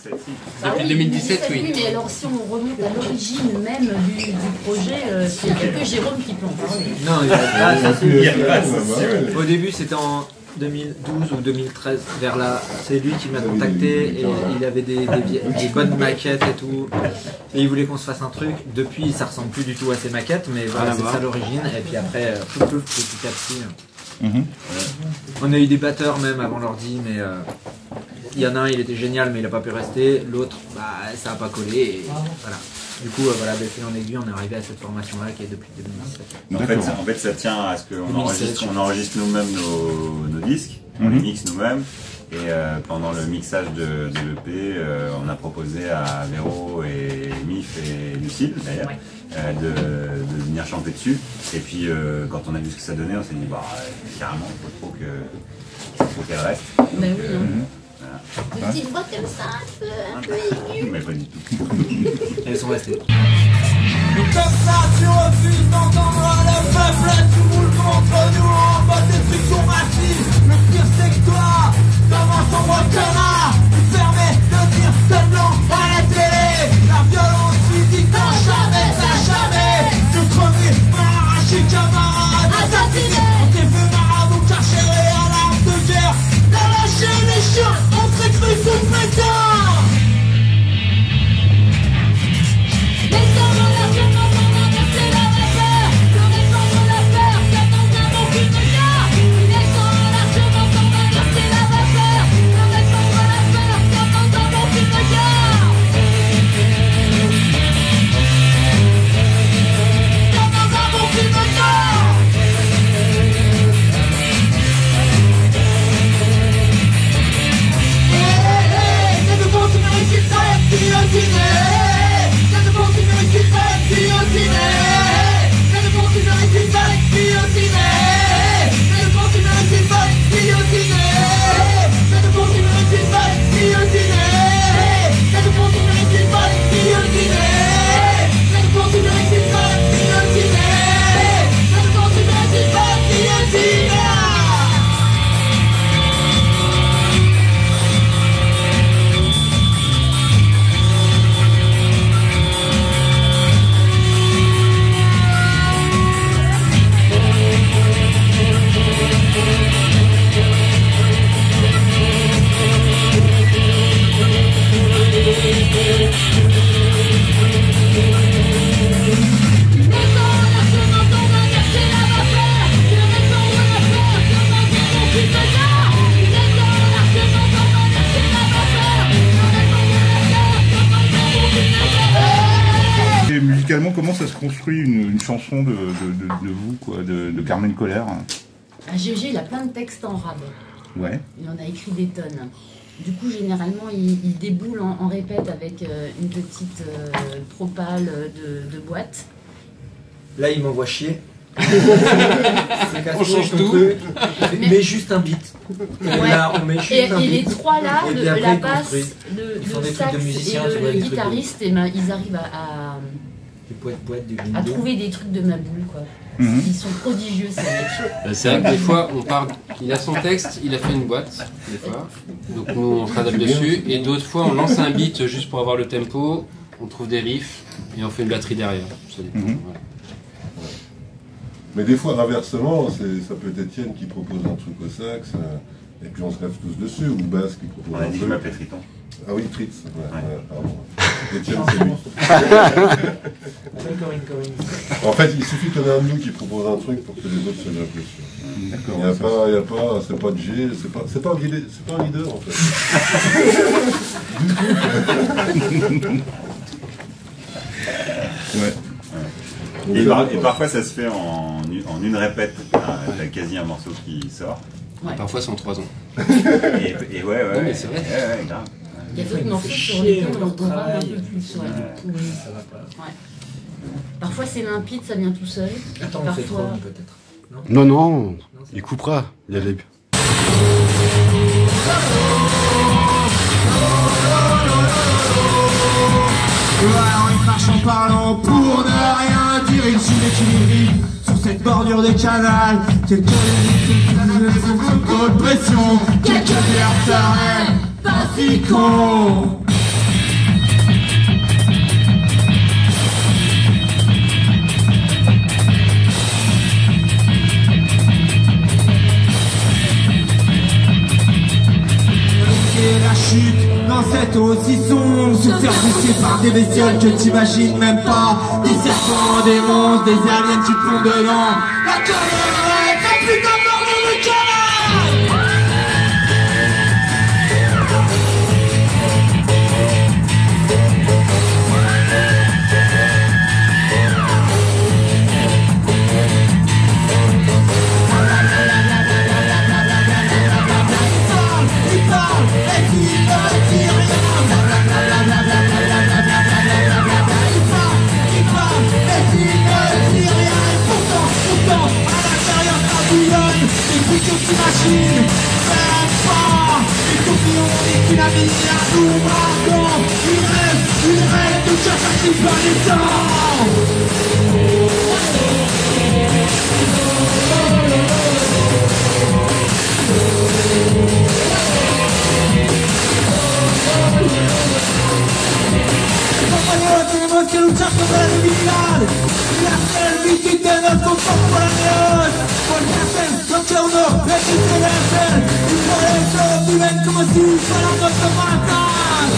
Depuis 2017, oui. Oui, mais alors si on remonte à l'origine même du projet, c'est que Jérôme qui peut en parler. Non, au début c'était en 2012 ou 2013, vers là, c'est lui qui m'a contacté et il avait des bonnes maquettes et tout. Et il voulait qu'on se fasse un truc. Depuis, ça ressemble plus du tout à ses maquettes, mais voilà, c'est ça l'origine. Et puis après, petit à petit. On a eu des batteurs même avant l'ordi, mais il y en a un, il était génial, mais il a pas pu rester. L'autre, bah, ça a pas collé. Et voilà. Du coup, voilà, de fil en aiguille, on est arrivé à cette formation-là qui est depuis 2017. En fait, ça tient à ce qu'on enregistre nous-mêmes nos disques, on les mixe nous-mêmes. Et pendant le mixage de l'EP, on a proposé à Véro et Mif et Lucille, d'ailleurs, de venir chanter dessus. Et puis, quand on a vu ce que ça donnait, on s'est dit, bah, carrément, il faut qu'elle reste. Bah oui, Voilà. Petite voix comme ça, un peu aiguë. Mais pas du tout. Elles sont restées. Comme ça, tu refuses d'entendre le peuple, tu roules contre nous en mode destruction massive. Le pire, c'est que toi, comme un sombre connard, tu permets de dire seulement à la télé. La violence physique n'a jamais, de crever, m'arracher, camarade, assassiné. On t'est fait marabout, carcéré à l'arme de guerre. T'as lâché les chiens, on serait cru sous pétard. Comment ça se construit une chanson de vous, quoi, de Carmen Colère? GG, il a plein de textes en rab. Ouais. Il en a écrit des tonnes. Du coup, généralement, il déboule en répète avec une petite propale de boîte. Là, il m'envoie chier. On change tout. Mais juste un beat. Ouais. Là, on met juste un beat. Et les trois là, la basse, le sax et le guitariste, ils arrivent à trouver des trucs de ma boule, quoi. Ils sont prodigieux, ces mecs. C'est vrai que des fois, on part, il a son texte, il a fait une boîte, des fois, donc nous on s'adapte dessus, et d'autres fois on lance un beat juste pour avoir le tempo, on trouve des riffs, et on fait une batterie derrière. Ça dépend, voilà. Mais des fois, inversement, ça peut être Étienne qui propose un truc au sax, et puis on se lève tous dessus, ou Basse qui propose un truc. Je m'appelle Triton. Ah oui, Tritz, pardon. Étienne, c'est lui. En fait, il suffit qu'il y en ait un de nous qui propose un truc pour que les autres se lèvent dessus. D'accord. Il n'y a pas, c'est pas de G, c'est pas un leader en fait. Ouais. Et parfois ça se fait en une répète, t'as quasi un morceau qui sort. Ouais. Parfois c'est en 3 ans. Et ouais, non, mais c'est vrai. Ouais, grave. Il y a d'autres morceaux sur lesquels on travaille un peu plus. Ça va pas. Ouais. Parfois c'est limpide, ça vient tout seul. Attends, on fait trop peut-être. Non, il coupera. Il y a les... Ouais, il marche en parlant pour ne rien dire. Il suit l'équilibre sur cette bordure des canals. Quelques minutes sous trop de pression. Quelques bières seraient pas si cons. quête aussi sombre, se faire pousser par des bestioles que t'imagines même pas. Des serpents, des monstres, des aliens qui te font dedans. La colère, t'as plus d'un mort dans le cœur. T'imagines même pas. Les tourbillons, les tsunamis, un ouragan. Il rêve de cataclysme dans les temps. Tenemos que luchar contra la debilidad y la servitud de nuestros contemporáneos. Porque hacen lo que uno les quiere hacer y por eso viven como si fueran nuestros matas.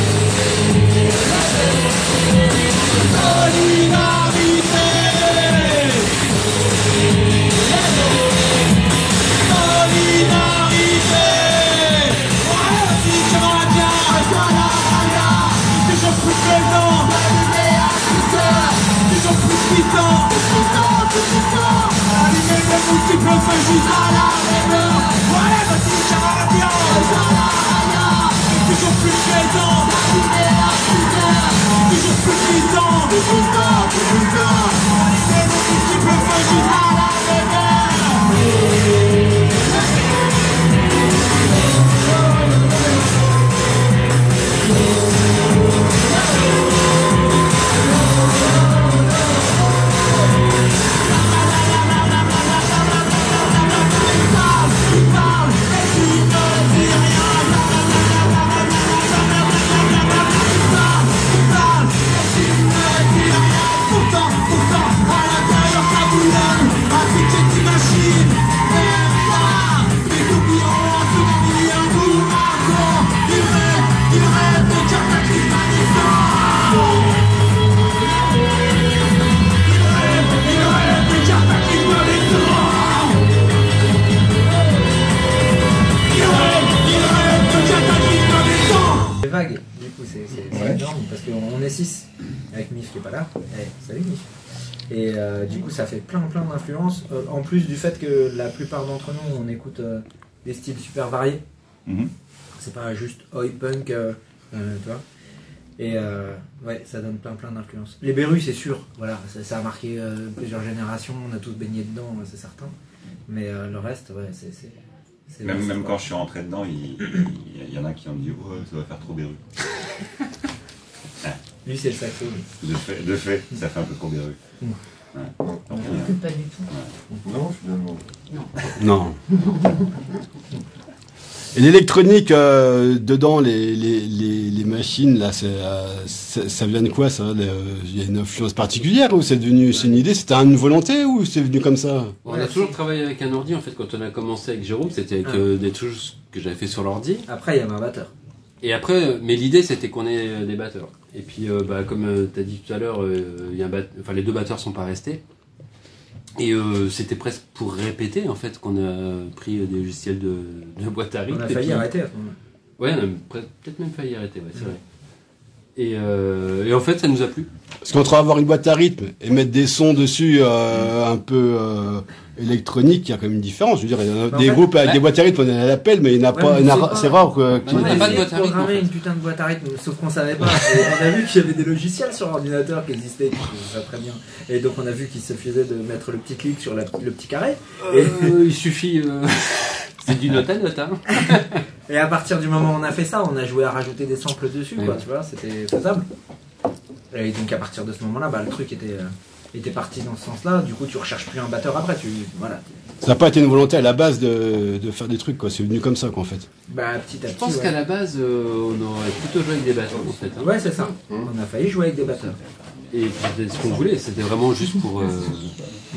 Solidarité. Solidarité. Ouais, si je reviens, toujours plus présent. Toujours plus puissant. Allumer les multiples feux jusqu'à la rumeur. Ouais, vas-y, j'aimerais bien. Toujours plus présent. Toujours plus puissant. Allumer les multiples feux jusqu'à la rumeur. Vague, du coup c'est énorme parce qu'on est 6 avec Mif qui est pas là. Salut Mif. Et du coup ça fait plein d'influences, en plus du fait que la plupart d'entre nous on écoute des styles super variés. C'est pas juste oi punk, tu vois. Et ouais, ça donne plein d'influences. Les Berus c'est sûr, voilà, ça a marqué plusieurs générations, on a tous baigné dedans, c'est certain. Mais le reste, ouais, c'est même quand je suis rentré dedans, il y en a qui ont dit oh, ça va faire trop Beru. Lui c'est le saxo. De fait, ça fait un peu trop Beru. Ouais. Pas du tout. Ouais. Non, finalement. Non. Et l'électronique dedans, les machines, là, ça vient de quoi ça? Il y a une influence particulière ou c'est une idée? C'était une volonté ou c'est venu comme ça? On a toujours travaillé avec un ordi en fait. Quand on a commencé avec Jérôme, c'était avec des choses que j'avais fait sur l'ordi. Après, il y avait un batteur. Et après, mais l'idée c'était qu'on ait des batteurs. Et puis, comme tu as dit tout à l'heure, les deux batteurs sont pas restés. Et c'était presque pour répéter en fait qu'on a pris des logiciels de boîte à rythme. On a failli arrêter à ce moment-là. Ouais, on a peut-être même failli arrêter, ouais, c'est vrai. Et en fait, ça nous a plu. Parce qu'entre avoir une boîte à rythme et mettre des sons dessus un peu électroniques, il y a quand même une différence. Je veux dire, il y a des groupes avec des boîtes à rythme, on a l'appel, mais il n'y en a pas. C'est rare qu'il n'y ait pas de boîte à rythme. On a une putain de boîte à rythme, sauf qu'on savait pas. On a vu qu'il y avait des logiciels sur l'ordinateur qui existaient, qui faisaient ça très bien. Et donc on a vu qu'il suffisait de mettre le petit clic sur le petit carré. Il suffit. C'est du note à note, hein. Et à partir du moment où on a fait ça, on a joué à rajouter des samples dessus, quoi, tu vois, c'était faisable. Et donc à partir de ce moment-là, le truc était parti dans ce sens-là. Du coup, tu recherches plus un batteur après, voilà. Ça n'a pas été une volonté à la base de faire des trucs, quoi. C'est venu comme ça, quoi, en fait. Petit à petit. Je pense qu'à la base, on aurait plutôt joué avec des batteurs, en fait. Hein. Ouais, c'est ça. On a failli jouer avec des batteurs. Et c'était ce qu'on voulait, c'était vraiment juste pour...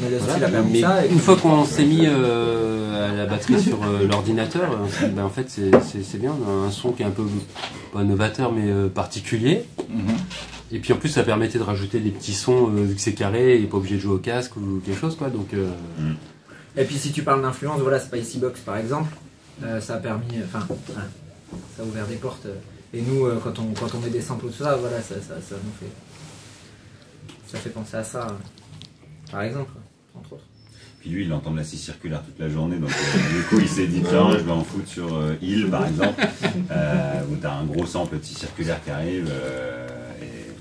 Mais le style a voilà. permis ça. Une fois qu'on s'est mis à la batterie sur l'ordinateur, ben en fait c'est bien, on a un son qui est un peu, pas novateur, mais particulier. Et puis en plus ça permettait de rajouter des petits sons, vu que c'est carré, et pas obligé de jouer au casque ou quelque chose, quoi. Donc, Et puis si tu parles d'influence, voilà, Spicy Box par exemple, ça a permis, enfin, ça a ouvert des portes. Et nous, quand on met des samples ou tout ça, voilà, ça nous fait... Ça fait penser à ça, par exemple, entre autres. Puis lui, il entend de la scie circulaire toute la journée, donc du coup, il s'est dit, tiens, je vais en foutre sur Hill, par exemple, où t'as un gros sample de scie circulaire qui arrive,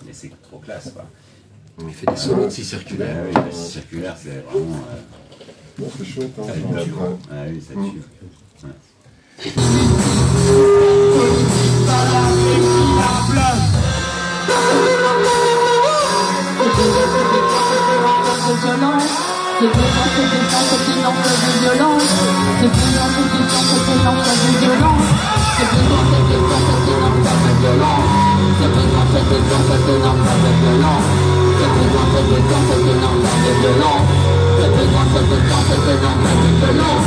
et c'est trop classe, quoi. il fait des solos de scie circulaire. Oui, la scie circulaire, c'est vraiment... Bon, c'est chouette, hein. Ah oui, ça tue. C'est besoin que des gens se dénoncent de violence. C'est besoin que des gens se dénoncent de violence. C'est besoin que des gens se dénoncent de violence. C'est besoin que des gens se dénoncent de violence. C'est besoin que des gens se dénoncent de violence. C'est besoin que des gens se dénoncent de violence.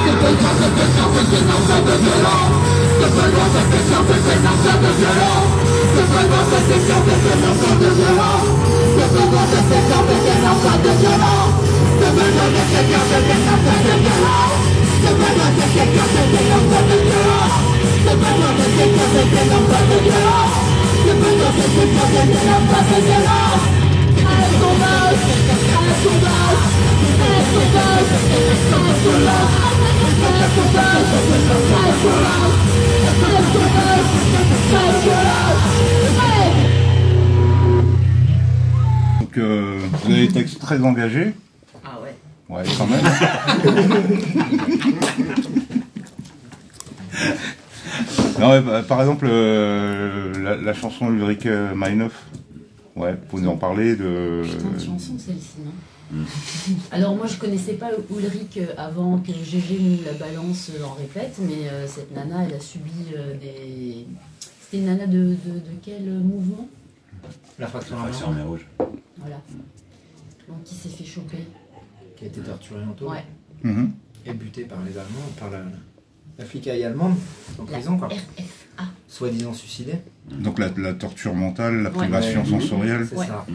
C'est besoin que des gens se dénoncent de violence. C'est besoin que des gens se dénoncent de violence. C'est besoin que des gens se dénoncent de violence. C'est besoin que des gens se dénoncent de violence. C'est besoin que quelqu'un se dénonce de violence. C'est besoin que quelqu'un se dénonce de violence. C'est besoin que quelqu'un se dénonce de violence. C'est besoin que quelqu'un se dénonce de violence. Un sauvage, un sauvage, un sauvage, un sauvage, un sauvage, un sauvage. Donc vous avez des textes très engagés. Ah ouais. Ouais, quand même. Non, ouais, bah, par exemple, la chanson Ulrich Meinhof. Ouais, vous pouvez nous en parler de... Putain de chanson celle-ci, non? Alors moi je connaissais pas Ulrich avant que GG nous la balance en répète, mais cette nana elle a subi des... C'était une nana de quel mouvement? La fraction en mer rouge. Voilà. Donc qui s'est fait choper. Qui a été torturée en taux. Ouais. Et butée par les Allemands, par la flicaille allemande, en prison quoi. RFA. Soi-disant suicidée. Donc la torture mentale, la privation sensorielle. C'est ça.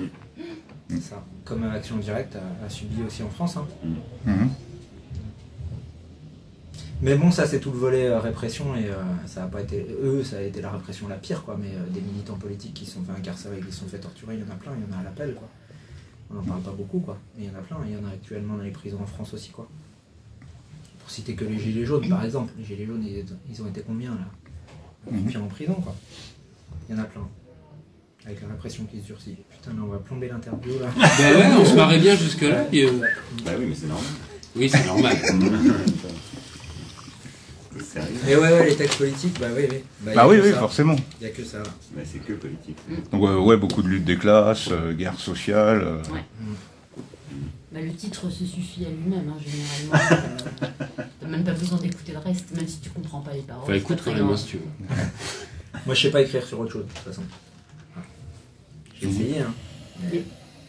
C'est ça. Comme Action Directe a subi aussi en France. Hein. Mais bon, ça c'est tout le volet répression et ça a pas été... Eux, ça a été la répression la pire quoi, mais des militants politiques qui se sont fait incarcérer, qui se sont fait torturer, il y en a plein, il y en a à l'appel quoi. On n'en parle pas beaucoup quoi, mais il y en a plein, il y en a actuellement dans les prisons en France aussi quoi. Pour citer que les Gilets jaunes par exemple, les Gilets jaunes ils ont été combien là? Puis en prison quoi. Il y en a plein. Avec la répression qui se durcit. Putain là on va plomber l'interview là. Bah ouais, on se marrait bien jusque là. Puis, Bah oui mais c'est normal. Oui c'est normal. Et ouais, les textes politiques, bah oui. Bah oui, forcément. Il n'y a que ça. Bah, c'est que politique. Donc ouais, beaucoup de lutte des classes, guerre sociale. Ouais. Bah, le titre se suffit à lui-même, hein, généralement. T'as même pas besoin d'écouter le reste, même si tu comprends pas les paroles. Enfin, écoute quand même, si tu veux. Moi, je sais pas écrire sur autre chose, de toute façon. J'ai essayé, hein. Mais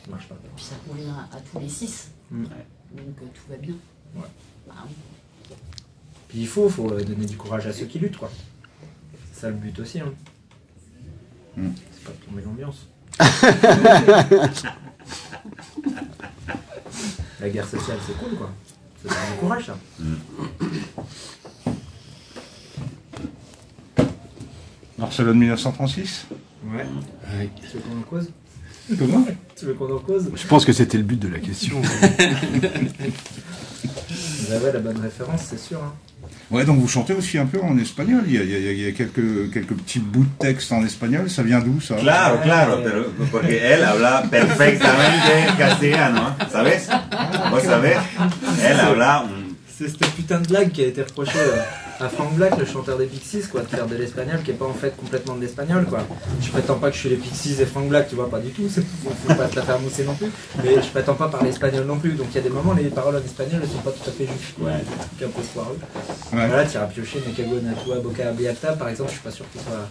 ça marche pas. Puis ça convient à tous les 6. Donc tout va bien. Ouais. Bah oui. Puis il faut donner du courage à ceux qui luttent, quoi. C'est ça le but aussi, hein. C'est pas de plomber l'ambiance. La guerre sociale, c'est cool, quoi. Ça donne du courage, ça. Barcelone 1936. Ouais. Tu veux qu'on en cause? Comment? Tu veux qu'on en cause? Je pense que c'était le but de la question. Vous avez la bonne référence, c'est sûr, hein. Ouais, donc vous chantez aussi un peu en espagnol. Il y a quelques petits bouts de texte en espagnol. Ça vient d'où, ça? Claro, pero porque él habla perfectamente castellano, ¿sabes? Vos savez, él habla C'est cette putain de blague qui a été reprochée à Frank Black, le chanteur des Pixies, quoi, de faire de l'espagnol qui est pas en fait complètement de l'espagnol, quoi. Je prétends pas que je suis les Pixies et Frank Black, tu vois, pas du tout, faut pas te la faire mousser non plus, mais je prétends pas parler espagnol non plus, donc il y a des moments les paroles en espagnol elles sont pas tout à fait justes, quoi. C'est un peu foireux. Ouais. Voilà, tu iras piocher Mekago Natua Boca Beata par exemple, je suis pas sûr qu'il soit.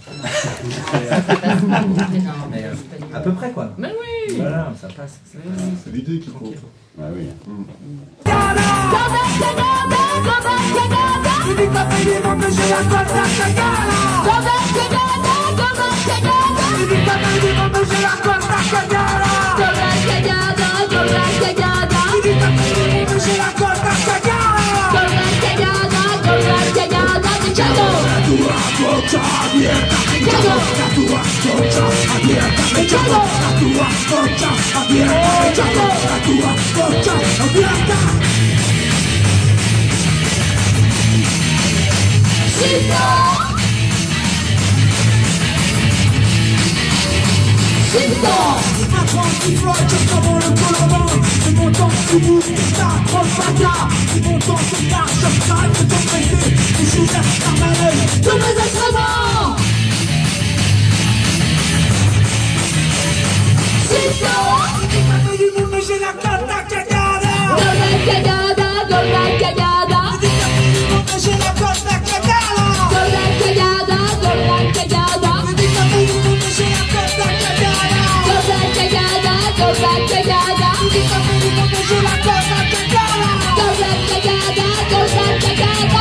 Mais à peu près, quoi. Mais oui. Voilà, ça passe. C'est l'idée qui compte. Ah oui. Qui flotte comme le colorant. C'est mon temps sous bout, ça accroche pas ça. C'est mon temps sur marche, j'arrête de t'empresser. Je joue la carmanelle de mes instruments. C'est ça. J'ai pas fait du monde mais j'ai la cata cagada. Gola cagada, gola cagada. J'ai pas fait du monde mais j'ai la cata cagada. Gola cagada, gola cagada. J'ai pas fait du monde mais j'ai la cata cagada. Gola cagada, gola cagada. J'ai pas fait du monde mais j'ai la cata cagada. Gola cagada, gola cagada.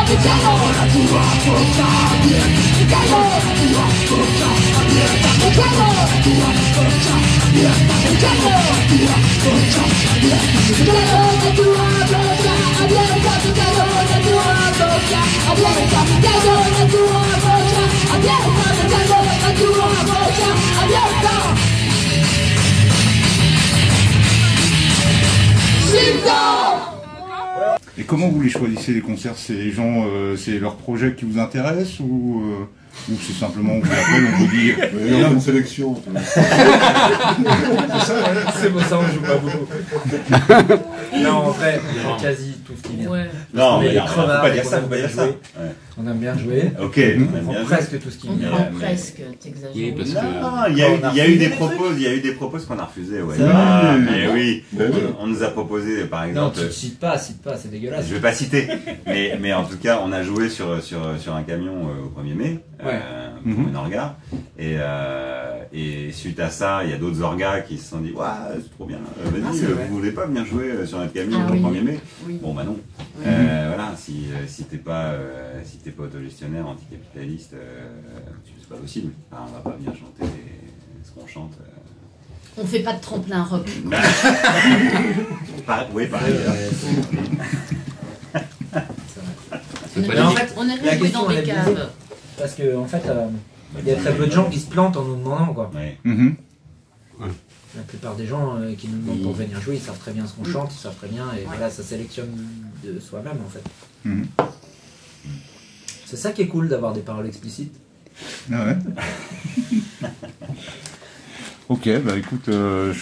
Pichano, la tua cosa bien. Pichano, la tua cosa bien. Pichano, la tua cosa bien. Pichano, la tua cosa bien. Pichano, la tua cosa abierta. Pichano, la tua cosa abierta. Pichano, la tua cosa abierta. Pichano, la tua cosa abierta. Et comment vous les choisissez les concerts? C'est les gens, c'est leur projet qui vous intéresse ou c'est simplement on vous appelle, on vous dit. Il y a une sélection. C'est pour ça on joue pas beaucoup. Non, en vrai, quasi tout ce qui vient. Ouais. Non, mais les faut pas dire ça, faut pas dire ça. On aime bien jouer. Ok, on aime bien presque tout ce qui On vient. prend mais- presque, t'exagères. Oui, parce que. Non, il y a eu des propos, il y a eu des propos qu'on a refusés, ouais. C'est vrai. Ah, mais oui, Mais oui. on nous a proposé, par Non, exemple. tu cite pas, c'est dégueulasse. Je vais pas citer, mais en tout cas, on a joué sur un camion au 1er mai, pour une orga, et suite à ça, il y a d'autres orgas qui se sont dit, ouais, c'est trop bien, vas-y, vous voulez pas venir jouer sur notre camion au 1er mai? Oui. Bon bah non. Voilà, si t'es pas autogestionnaire, anticapitaliste, c'est pas possible. Enfin, on va pas venir chanter ce qu'on chante. On fait pas de tremplin rock. Oui, pareil. Mais en fait, On aime la bien jouer question, dans elle des est biaisée. caves. Parce que en fait, il y a très peu de gens qui se plantent en nous demandant, quoi. Ouais. La plupart des gens qui nous demandent pour venir jouer, ils savent très bien ce qu'on chante, ils savent très bien, et voilà, ça sélectionne de soi-même en fait. C'est ça qui est cool d'avoir des paroles explicites. Ah ouais. Ok, bah écoute,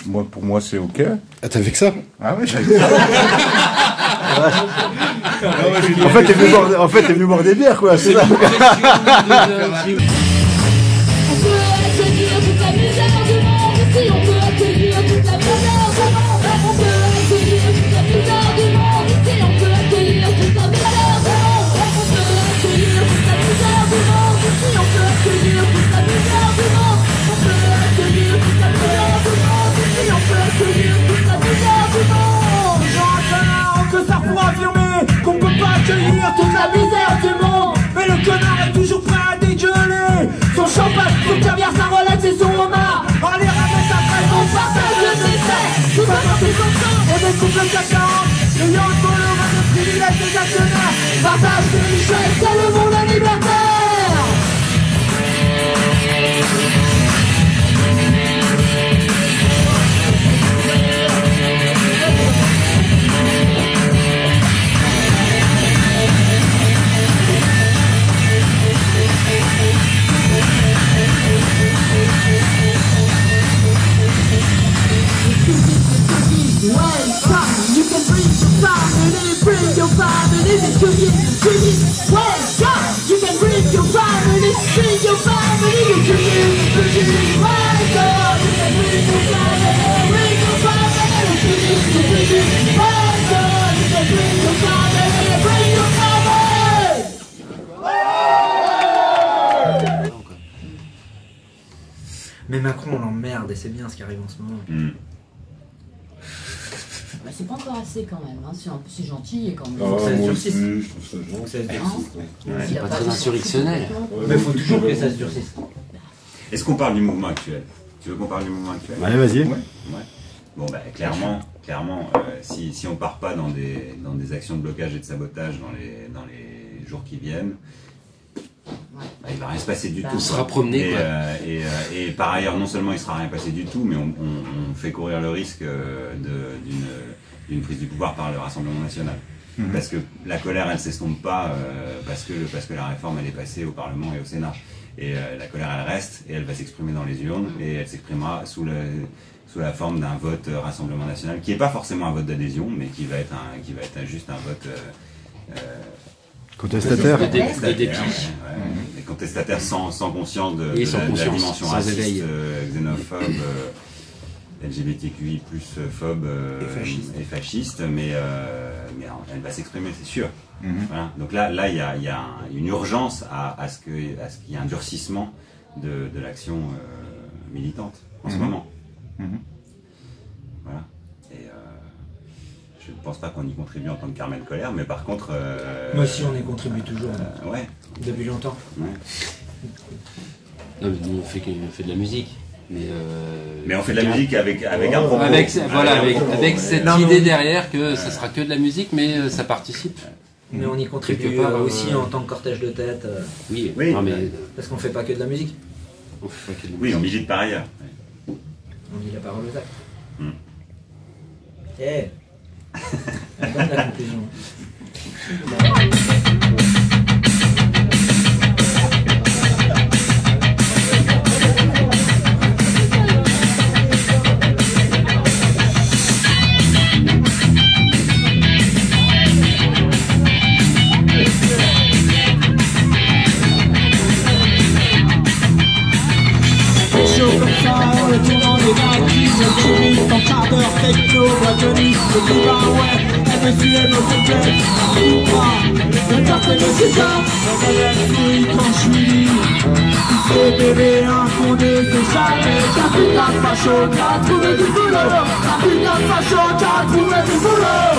moi, pour moi c'est ok. Ah, t'as fait que ça? Ah ouais, j'avais. En fait, t'es venu boire des bières, quoi, c'est ça. On peut accueillir toute la misère du monde ici, on peut accueillir toute la misère du monde. On peut accueillir toute la misère du monde ici, on peut accueillir toute la misère du monde. On peut accueillir toute la misère du monde ici, on peut accueillir toute la misère du monde. On peut accueillir toute la misère du monde ici, on peut accueillir toute la misère du monde. J'en ai que ça pour affirmer qu'on peut pas accueillir toute la misère du monde. Mais le connard est toujours prêt à dégueuler. Son champagne, son caviar, sa Rolex et son homard. Allez, ramène ta fraise, on partage le dessert. Tout ça quand c'est comme ça, on découpe le CAC 40. Ayant le bonheur de privilèges des actionnaires. Partage des richesses, c'est le monde libertaire. Welcome, you can bring your family, bring your family to you. Welcome. Mais Macron, on l'emmerde et c'est bien ce qui arrive en ce moment. Bah, c'est pas encore assez quand même, hein. C'est gentil et quand même. Moi aussi, je trouve ça gentil. C'est pas très insurrectionnel. Mais il faut toujours que ça se durcisse. Est-ce qu'on parle du mouvement actuel? Tu veux qu'on parle du mouvement actuel? Allez, vas-y. Ouais. Bon, bah, clairement, si on part pas dans des actions de blocage et de sabotage dans les jours qui viennent, bah, il va rien se passer du tout. On sera promené. Et par ailleurs, non seulement il sera rien passé du tout, mais on fait courir le risque d'une prise du pouvoir par le Rassemblement national. Parce que la colère, elle s'estompe pas parce que la réforme, elle est passée au Parlement et au Sénat. Et la colère, elle reste et elle va s'exprimer dans les urnes et elle s'exprimera sous la forme d'un vote Rassemblement national, qui n'est pas forcément un vote d'adhésion, mais qui va être juste un vote contestataire. Des dépits. Des contestataires sans conscience de la dimension sans raciste, éveil. xénophobe, LGBTQI+, phobe et fasciste, mais elle va s'exprimer, c'est sûr. Voilà. Donc là, il y a une urgence à ce qu'il y ait un durcissement de l'action militante en ce moment. Voilà. Et je ne pense pas qu'on y contribue en tant que Carmen Colère, mais par contre... Moi aussi, on y contribue toujours. Ouais. Depuis longtemps. Ouais. Non, mais nous, on fait de la musique. Mais on fait de la musique avec un propos. Avec cette idée derrière que ça sera que de la musique, mais ça participe. Mais on y contribue aussi en tant que cortège de tête. Oui. Non, mais... Parce qu'on fait pas que de la musique. Oui, on milite par ailleurs. On dit la parole aux actes. Elle donne la conclusion. Techno, boîtoniste, le climat, ouais, elle me suit, elle me complète. Le temps c'est nécessaire, la galère fouille quand je suis libre. Tu sais bébé, un condé, c'est jamais. T'as putain de facho, t'as trouvé du boulot. T'as putain de facho, t'as trouvé du boulot.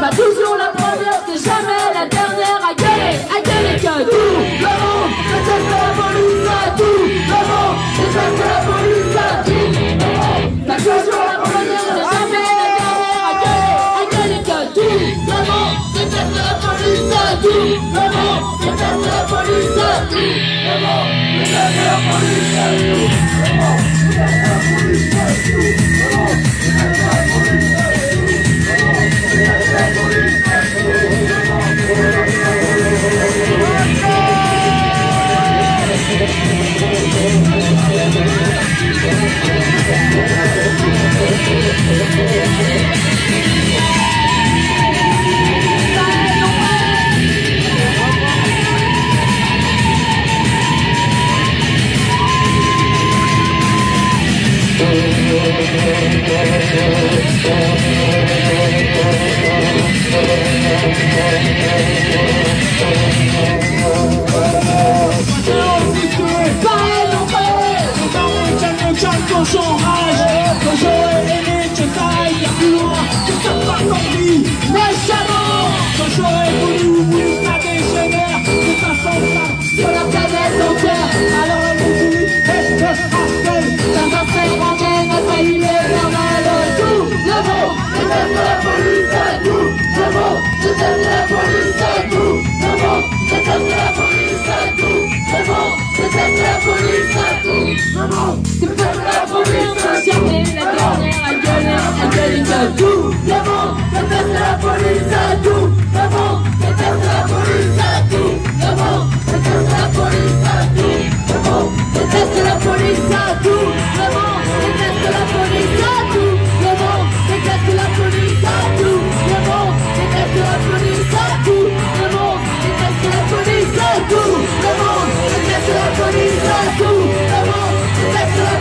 Pas toujours la première, c'est jamais la dernière à gueuler que tout le monde déteste la police, à tout le monde déteste la police, à tout le monde. Pas toujours la première, c'est jamais la dernière à gueuler que tout le monde déteste la police, à tout le monde déteste la police, à tout le monde déteste la police, à tout le monde déteste la police, à tout le monde déteste la police, à tout le monde déteste la police, à tout le monde déteste la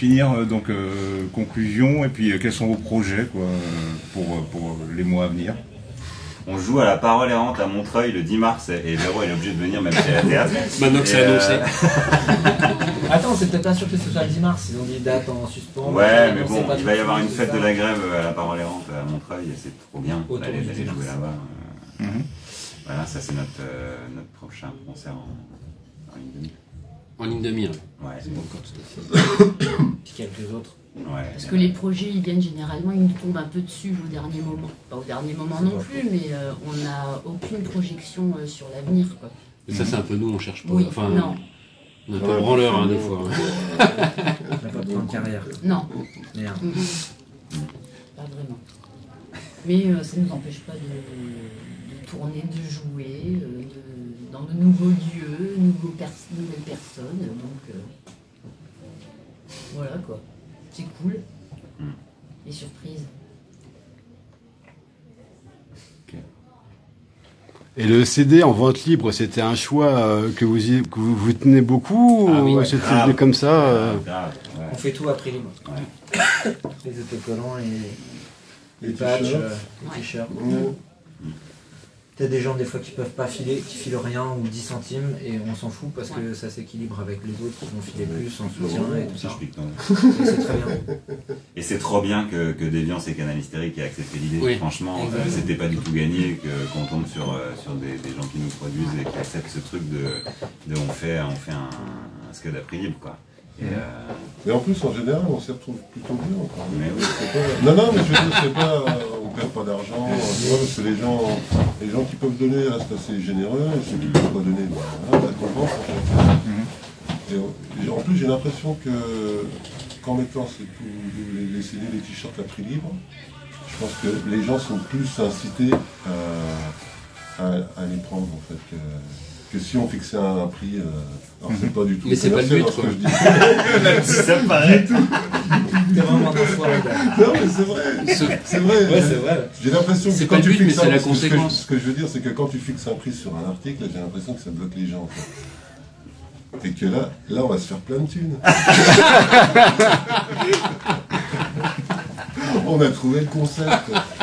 finir, donc conclusion, et puis quels sont vos projets quoi, pour les mois à venir? On joue à la Parole Errante à Montreuil le 10 mars et Véro est obligé de venir même chez la théâtre. Maintenant que c'est annoncé. Attends, c'est peut-être pas sûr que ce soit le 10 mars, ils ont dit date en suspens. Ouais, mais bon, il va y avoir une fête de la grève à la Parole Errante à Montreuil et c'est trop bien d'aller jouer là-bas. Voilà, ça c'est notre prochain concert en ligne de mire. En ligne de mire. Ouais, c'est bon, encore tout à fait. Puis quelques autres. Ouais, parce que les projets, ils viennent généralement, ils nous tombent un peu dessus au dernier moment. Pas au dernier moment non plus, mais on n'a aucune projection sur l'avenir. Mais ça, c'est un peu nous, on cherche pas. Oui, enfin, non. On est un peu branleur, hein, des fois. On n'a pas de plan de carrière. Non. Merde. Pas vraiment. Mais ça ne nous empêche pas de tourner, de jouer, dans de nouveaux lieux, nouvelles personnes. Donc, voilà quoi. C'est cool. Les surprises. Et le CD en vente libre, c'était un choix que vous tenez beaucoup ou c'était venu comme ça On fait tout à prix libre. Ouais. Les autocollants, les patchs, les t-shirts. T'as des gens des fois qui peuvent pas filer, qui filent rien ou 10 centimes et on s'en fout parce que ça s'équilibre avec les autres qui vont filer plus en soutien et tout ça. Et c'est très bien. Et c'est trop bien que Déviance et Canal Hystérique aient accepté l'idée. Oui. Franchement, c'était pas du tout gagné qu'on tombe sur des gens qui nous produisent et qui acceptent ce truc de on fait un scud à prix libre quoi. Mais en plus, en général, on s'y retrouve plutôt bien. Mais oui. Non, mais je veux dire, c'est pas, on perd pas d'argent, parce que les gens qui peuvent donner restent assez généreux, et ceux qui ne peuvent pas donner, la compense en fait. Et en plus, j'ai l'impression que, qu'en mettant les CD, les t-shirts à prix libre, je pense que les gens sont plus incités à les prendre en fait. Que si on fixait un prix, alors c'est pas du tout. Mais c'est pas le but, quoi. Ça me paraît. T'es vraiment dans foi là-dedans. Non, mais c'est vrai. C'est vrai. Ouais, c'est vrai. J'ai l'impression que c'est quand pas tu le but, fixes mais c'est la conséquence. Ce que je veux dire, c'est que quand tu fixes un prix sur un article, j'ai l'impression que ça bloque les gens. En fait. Et que là, on va se faire plein de thunes. On a trouvé le concept.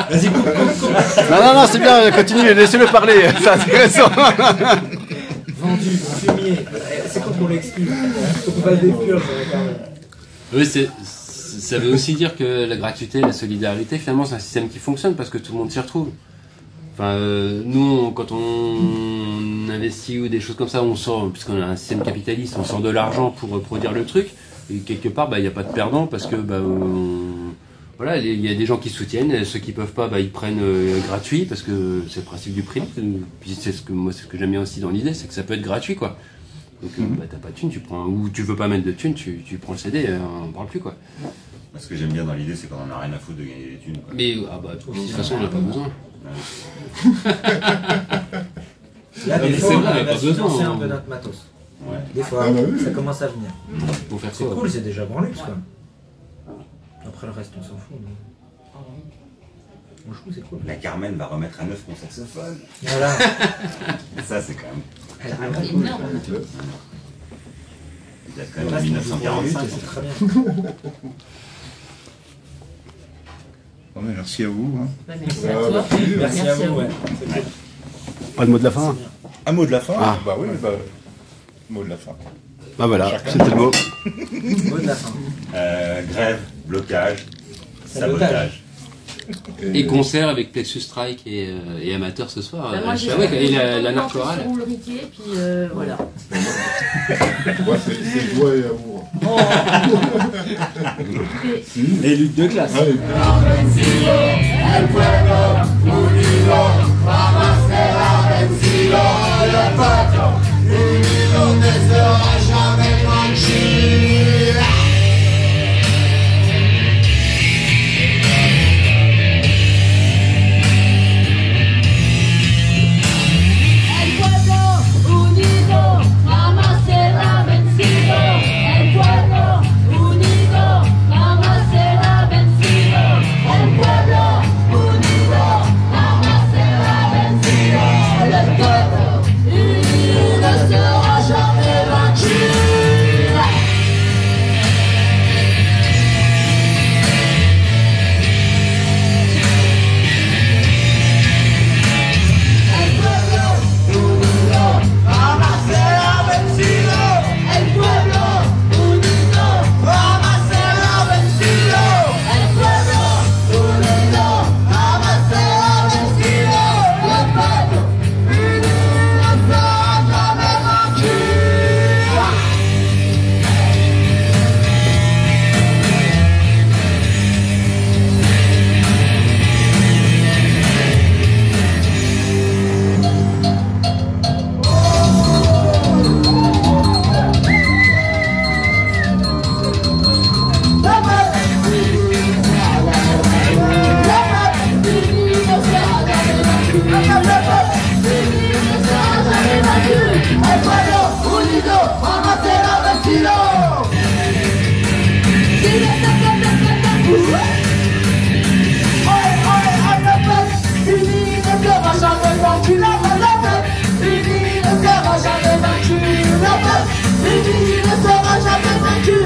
Vas-y, coupe. Non, c'est bien, continuez, laissez-le parler, c'est intéressant. Vendu, fumier. C'est comme on l'excuse. Faut qu'on fasse des purges quand même. Oui, ça veut aussi dire que la gratuité, la solidarité, finalement, c'est un système qui fonctionne parce que tout le monde s'y retrouve. Enfin, nous, quand on investit ou des choses comme ça, on sort, puisqu'on a un système capitaliste, on sort de l'argent pour produire le truc. Et quelque part, il n'y a pas de perdant parce que voilà, il y a des gens qui soutiennent, ceux qui peuvent pas, ils prennent gratuit parce que c'est le principe du prix. Puis c'est ce que j'aime bien aussi dans l'idée, c'est que ça peut être gratuit quoi. Donc t'as pas de thune, tu prends, ou tu veux pas mettre de thune, tu prends le CD, on parle plus quoi. Ce que j'aime bien dans l'idée, c'est qu'on en a rien à foutre de gagner des thunes. Quoi. Mais de toute façon, on n'a pas besoin. Là, des fois, on a pas besoin un peu notre matos. Ouais. Des fois, ça commence à venir. C'est cool, c'est déjà branlé quoi. Après le reste, on s'en fout. Mais... On joue, c'est cool. La Carmen va remettre à neuf son saxophone. Voilà. Ça, c'est quand même. C'est énorme. Il y a quand même 1945. C'est très bien. Bon, merci à vous. Merci à toi. Merci à vous. Pas de mot de la fin? Un mot de la fin? Ah. Oui, mot de la fin. Bah voilà, c'était le mot. Mot de la fin. Grève, blocage, sabotage. Et concert avec Plexus Strike et Amateur ce soir. Moi, j'ai et la narchorale. Sur Ulrike, puis voilà. Moi, c'est joie et amour. Les luttes de classe. Unido, le peuple fini ne sera jamais vaincu. El pueblo unido, ramassez la ventilo. Fini ne sera jamais vaincu. La peuple fini ne sera jamais vaincu. La peuple fini ne sera jamais vaincu.